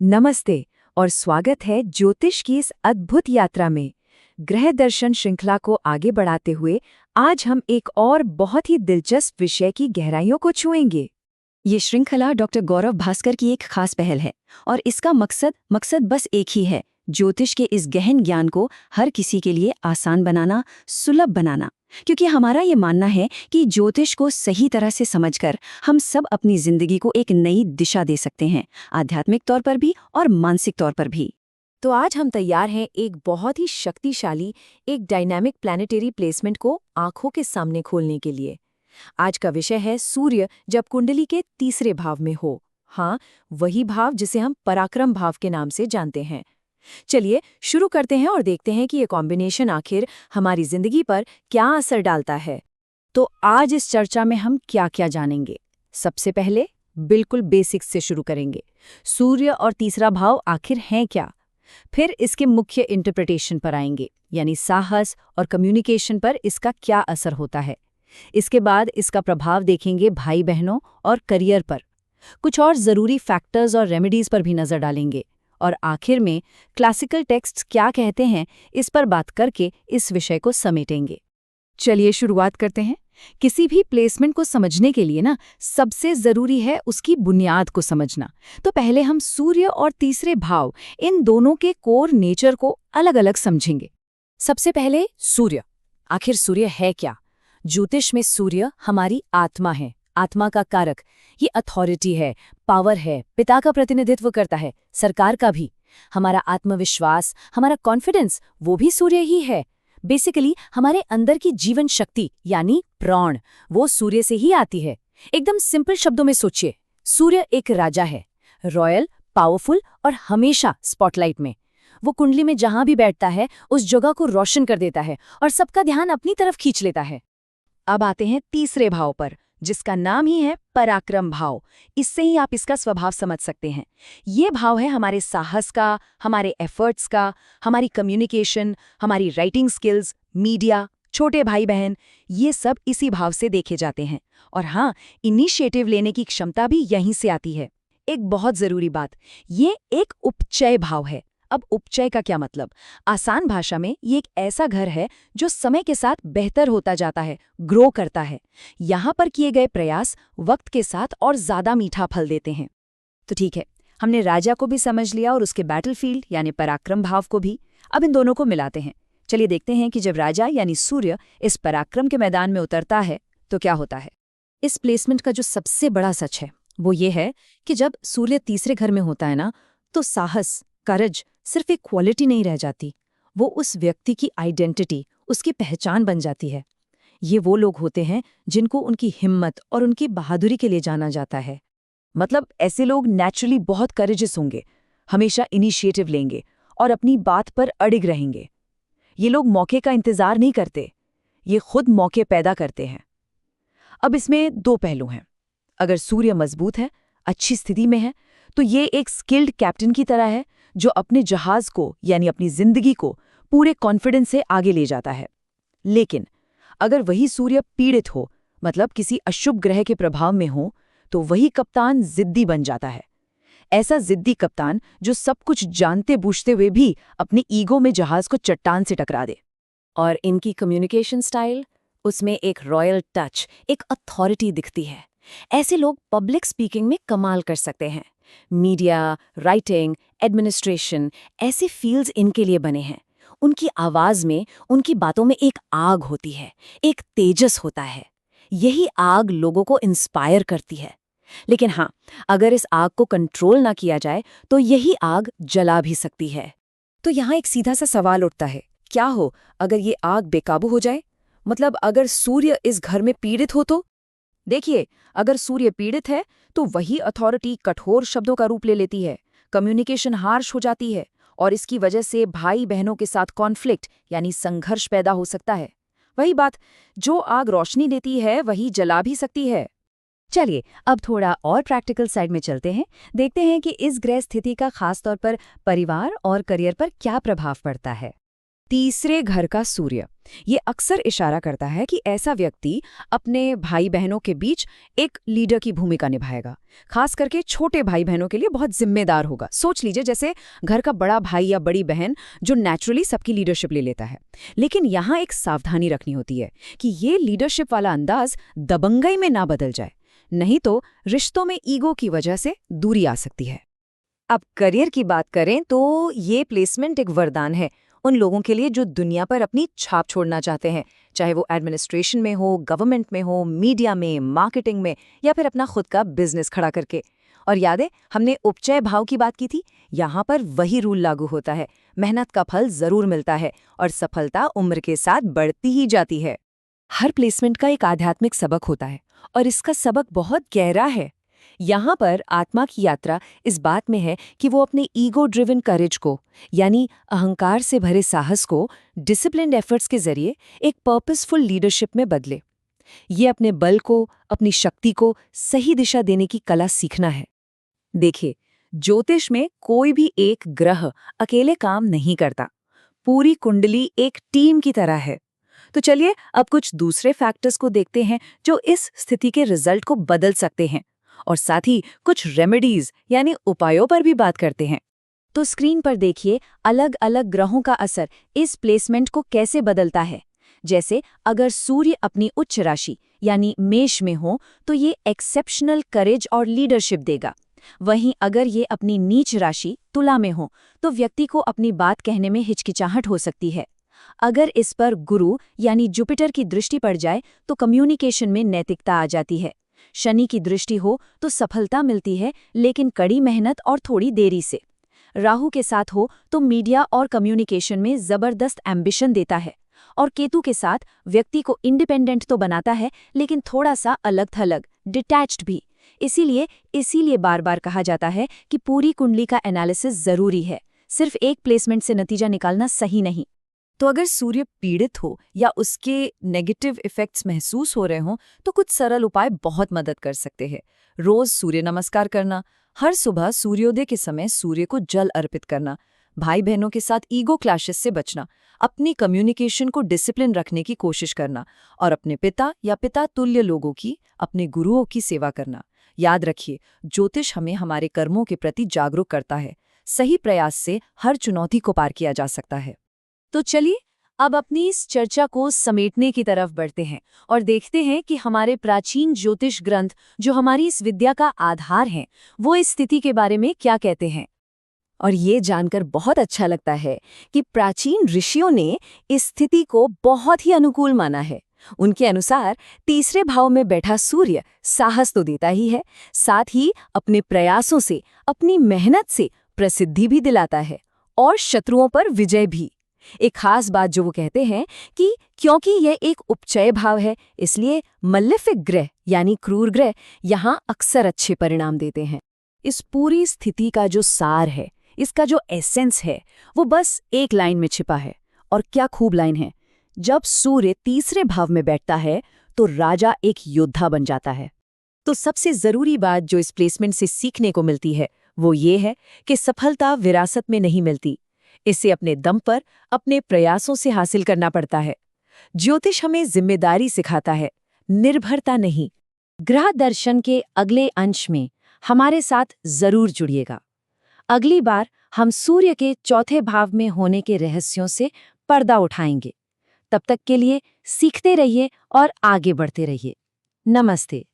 नमस्ते और स्वागत है ज्योतिष की इस अद्भुत यात्रा में। ग्रह दर्शन श्रृंखला को आगे बढ़ाते हुए आज हम एक और बहुत ही दिलचस्प विषय की गहराइयों को छुएंगे। ये श्रृंखला डॉक्टर गौरव भास्कर की एक खास पहल है और इसका मकसद बस एक ही है, ज्योतिष के इस गहन ज्ञान को हर किसी के लिए आसान बनाना, सुलभ बनाना। क्योंकि हमारा ये मानना है कि ज्योतिष को सही तरह से समझकर हम सब अपनी जिंदगी को एक नई दिशा दे सकते हैं, आध्यात्मिक तौर पर भी और मानसिक तौर पर भी। तो आज हम तैयार हैं एक बहुत ही शक्तिशाली, एक डायनामिक प्लैनेटरी प्लेसमेंट को आंखों के सामने खोलने के लिए। आज का विषय है सूर्य जब कुंडली के तीसरे भाव में हो। हाँ, वही भाव जिसे हम पराक्रम भाव के नाम से जानते हैं। चलिए शुरू करते हैं और देखते हैं कि ये कॉम्बिनेशन आखिर हमारी जिंदगी पर क्या असर डालता है। तो आज इस चर्चा में हम क्या क्या जानेंगे। सबसे पहले बिल्कुल बेसिक्स से शुरू करेंगे। सूर्य और तीसरा भाव आखिर हैं क्या। फिर इसके मुख्य इंटरप्रिटेशन पर आएंगे, यानी साहस और कम्युनिकेशन पर इसका क्या असर होता है। इसके बाद इसका प्रभाव देखेंगे भाई बहनों और करियर पर। कुछ और ज़रूरी फैक्टर्स और रेमेडीज पर भी नज़र डालेंगे। और आखिर में क्लासिकल टेक्स्ट्स क्या कहते हैं, इस पर बात करके इस विषय को समेटेंगे। चलिए शुरुआत करते हैं। किसी भी प्लेसमेंट को समझने के लिए सबसे ज़रूरी है उसकी बुनियाद को समझना। तो पहले हम सूर्य और तीसरे भाव, इन दोनों के कोर नेचर को अलग अलग समझेंगे। सबसे पहले सूर्य। आखिर सूर्य है क्या? ज्योतिष में सूर्य हमारी आत्मा है, आत्मा का कारक। ये अथॉरिटी है, पावर है, पिता का प्रतिनिधित्व करता है, सरकार का भी। हमारा आत्मविश्वास, हमारा कॉन्फिडेंस, वो भी सूर्य ही है। बेसिकली हमारे अंदर की जीवन शक्ति यानी प्राण, वो सूर्य से ही आती है। एकदम सिंपल शब्दों में सोचिए, सूर्य एक राजा है, रॉयल, पावरफुल और हमेशा स्पॉटलाइट में। वो कुंडली में जहां भी बैठता है उस जगह को रोशन कर देता है और सबका ध्यान अपनी तरफ खींच लेता है। अब आते हैं तीसरे भाव पर, जिसका नाम ही है पराक्रम भाव। इससे ही आप इसका स्वभाव समझ सकते हैं। ये भाव है हमारे साहस का, हमारे एफर्ट्स का, हमारी कम्युनिकेशन, हमारी राइटिंग स्किल्स, मीडिया, छोटे भाई बहन, ये सब इसी भाव से देखे जाते हैं। और हाँ, इनिशिएटिव लेने की क्षमता भी यहीं से आती है। एक बहुत ज़रूरी बात, ये एक उपचय भाव है। अब उपचय का क्या मतलब? आसान भाषा में ये एक ऐसा घर है जो समय के साथ बेहतर होता जाता है, ग्रो करता है। यहाँ पर किए गए प्रयास वक्त के साथ और ज़्यादा मीठा फल देते हैं। तो ठीक है, हमने राजा को भी समझ लिया और उसके बैटलफील्ड यानी पराक्रम भाव को भी। अब इन दोनों को मिलाते हैं। चलिए देखते हैं कि जब राजा यानी सूर्य इस पराक्रम के मैदान में उतरता है तो क्या होता है। इस प्लेसमेंट का जो सबसे बड़ा सच है वो ये है कि जब सूर्य तीसरे घर में होता है तो साहस, करज सिर्फ एक क्वालिटी नहीं रह जाती, वो उस व्यक्ति की आइडेंटिटी, उसकी पहचान बन जाती है। ये वो लोग होते हैं जिनको उनकी हिम्मत और उनकी बहादुरी के लिए जाना जाता है। मतलब ऐसे लोग नेचुरली बहुत करेजियस होंगे, हमेशा इनिशिएटिव लेंगे और अपनी बात पर अडिग रहेंगे। ये लोग मौके का इंतजार नहीं करते, ये खुद मौके पैदा करते हैं। अब इसमें दो पहलू हैं। अगर सूर्य मजबूत है, अच्छी स्थिति में है, तो ये एक स्किल्ड कैप्टन की तरह है जो अपने जहाज को यानी अपनी जिंदगी को पूरे कॉन्फिडेंस से आगे ले जाता है। लेकिन अगर वही सूर्य पीड़ित हो, मतलब किसी अशुभ ग्रह के प्रभाव में हो, तो वही कप्तान जिद्दी बन जाता है। ऐसा जिद्दी कप्तान जो सब कुछ जानते बूझते हुए भी अपनी ईगो में जहाज को चट्टान से टकरा दे। और इनकी कम्युनिकेशन स्टाइल, उसमें एक रॉयल टच, एक अथॉरिटी दिखती है। ऐसे लोग पब्लिक स्पीकिंग में कमाल कर सकते हैं। मीडिया, राइटिंग, एडमिनिस्ट्रेशन, ऐसे फील्ड्स इनके लिए बने हैं। उनकी आवाज़ में, उनकी बातों में एक आग होती है, एक तेजस होता है। यही आग लोगों को इंस्पायर करती है। लेकिन हाँ, अगर इस आग को कंट्रोल ना किया जाए तो यही आग जला भी सकती है। तो यहाँ एक सीधा सा सवाल उठता है, क्या हो अगर ये आग बेकाबू हो जाए? मतलब अगर सूर्य इस घर में पीड़ित हो तो? देखिए, अगर सूर्य पीड़ित है तो वही अथॉरिटी कठोर शब्दों का रूप ले लेती है, कम्युनिकेशन हार्श हो जाती है और इसकी वजह से भाई बहनों के साथ कॉन्फ्लिक्ट यानी संघर्ष पैदा हो सकता है। वही बात, जो आग रोशनी देती है वही जला भी सकती है। चलिए अब थोड़ा और प्रैक्टिकल साइड में चलते हैं, देखते हैं कि इस ग्रह स्थिति का खासतौर पर परिवार और करियर पर क्या प्रभाव पड़ता है। तीसरे घर का सूर्य, ये अक्सर इशारा करता है कि ऐसा व्यक्ति अपने भाई बहनों के बीच एक लीडर की भूमिका निभाएगा, खास करके छोटे भाई बहनों के लिए बहुत जिम्मेदार होगा। सोच लीजिए जैसे घर का बड़ा भाई या बड़ी बहन जो नेचुरली सबकी लीडरशिप ले लेता है। लेकिन यहाँ एक सावधानी रखनी होती है कि ये लीडरशिप वाला अंदाज दबंगई में ना बदल जाए, नहीं तो रिश्तों में ईगो की वजह से दूरी आ सकती है। अब करियर की बात करें तो ये प्लेसमेंट एक वरदान है उन लोगों के लिए जो दुनिया पर अपनी छाप छोड़ना चाहते हैं, चाहे वो एडमिनिस्ट्रेशन में हो, गवर्नमेंट में हो, मीडिया में, मार्केटिंग में, या फिर अपना खुद का बिजनेस खड़ा करके। और याद है हमने उपचय भाव की बात की थी, यहाँ पर वही रूल लागू होता है। मेहनत का फल जरूर मिलता है और सफलता उम्र के साथ बढ़ती ही जाती है। हर प्लेसमेंट का एक आध्यात्मिक सबक होता है और इसका सबक बहुत गहरा है। यहाँ पर आत्मा की यात्रा इस बात में है कि वो अपने ईगो ड्रिवन करेज को, यानी अहंकार से भरे साहस को, डिसिप्लिन्ड एफर्ट्स के जरिए एक पर्पसफुल लीडरशिप में बदले। ये अपने बल को, अपनी शक्ति को सही दिशा देने की कला सीखना है। देखिए, ज्योतिष में कोई भी एक ग्रह अकेले काम नहीं करता, पूरी कुंडली एक टीम की तरह है। तो चलिए अब कुछ दूसरे फैक्टर्स को देखते हैं जो इस स्थिति के रिजल्ट को बदल सकते हैं, और साथ ही कुछ रेमेडीज यानी उपायों पर भी बात करते हैं। तो स्क्रीन पर देखिए अलग अलग ग्रहों का असर इस प्लेसमेंट को कैसे बदलता है। जैसे अगर सूर्य अपनी उच्च राशि यानी मेष में हो तो ये एक्सेप्शनल करेज और लीडरशिप देगा। वहीं अगर ये अपनी नीच राशि तुला में हो तो व्यक्ति को अपनी बात कहने में हिचकिचाहट हो सकती है। अगर इस पर गुरु यानी जुपिटर की दृष्टि पड़ जाए तो कम्युनिकेशन में नैतिकता आ जाती है। शनि की दृष्टि हो तो सफलता मिलती है, लेकिन कड़ी मेहनत और थोड़ी देरी से। राहु के साथ हो तो मीडिया और कम्युनिकेशन में जबरदस्त एम्बिशन देता है, और केतु के साथ व्यक्ति को इंडिपेंडेंट तो बनाता है लेकिन थोड़ा सा अलग थलग, डिटैच्ड भी। इसीलिए बार बार कहा जाता है कि पूरी कुंडली का एनालिसिस जरूरी है, सिर्फ एक प्लेसमेंट से नतीजा निकालना सही नहीं। तो अगर सूर्य पीड़ित हो या उसके नेगेटिव इफेक्ट्स महसूस हो रहे हों तो कुछ सरल उपाय बहुत मदद कर सकते हैं। रोज सूर्य नमस्कार करना, हर सुबह सूर्योदय के समय सूर्य को जल अर्पित करना, भाई बहनों के साथ ईगो क्लैशेस से बचना, अपनी कम्युनिकेशन को डिसिप्लिन रखने की कोशिश करना, और अपने पिता या पिता तुल्य लोगों की, अपने गुरुओं की सेवा करना। याद रखिए, ज्योतिष हमें हमारे कर्मों के प्रति जागरूक करता है। सही प्रयास से हर चुनौती को पार किया जा सकता है। तो चलिए अब अपनी इस चर्चा को समेटने की तरफ बढ़ते हैं और देखते हैं कि हमारे प्राचीन ज्योतिष ग्रंथ, जो हमारी इस विद्या का आधार हैं, वो इस स्थिति के बारे में क्या कहते हैं। और ये जानकर बहुत अच्छा लगता है कि प्राचीन ऋषियों ने इस स्थिति को बहुत ही अनुकूल माना है। उनके अनुसार तीसरे भाव में बैठा सूर्य साहस तो देता ही है, साथ ही अपने प्रयासों से, अपनी मेहनत से प्रसिद्धि भी दिलाता है और शत्रुओं पर विजय भी। एक खास बात जो वो कहते हैं कि क्योंकि यह एक उपचय भाव है, इसलिए मलेफिक ग्रह यानी क्रूर ग्रह यहाँ अक्सर अच्छे परिणाम देते हैं। इस पूरी स्थिति का जो सार है, इसका जो एसेंस है, वो बस एक लाइन में छिपा है। और क्या खूब लाइन है! जब सूर्य तीसरे भाव में बैठता है तो राजा एक योद्धा बन जाता है। तो सबसे जरूरी बात जो इस प्लेसमेंट से सीखने को मिलती है वो ये है कि सफलता विरासत में नहीं मिलती, इसे अपने दम पर, अपने प्रयासों से हासिल करना पड़ता है। ज्योतिष हमें जिम्मेदारी सिखाता है, निर्भरता नहीं। ग्रह दर्शन के अगले अंश में हमारे साथ जरूर जुड़िएगा। अगली बार हम सूर्य के चौथे भाव में होने के रहस्यों से पर्दा उठाएंगे। तब तक के लिए सीखते रहिए और आगे बढ़ते रहिए। नमस्ते।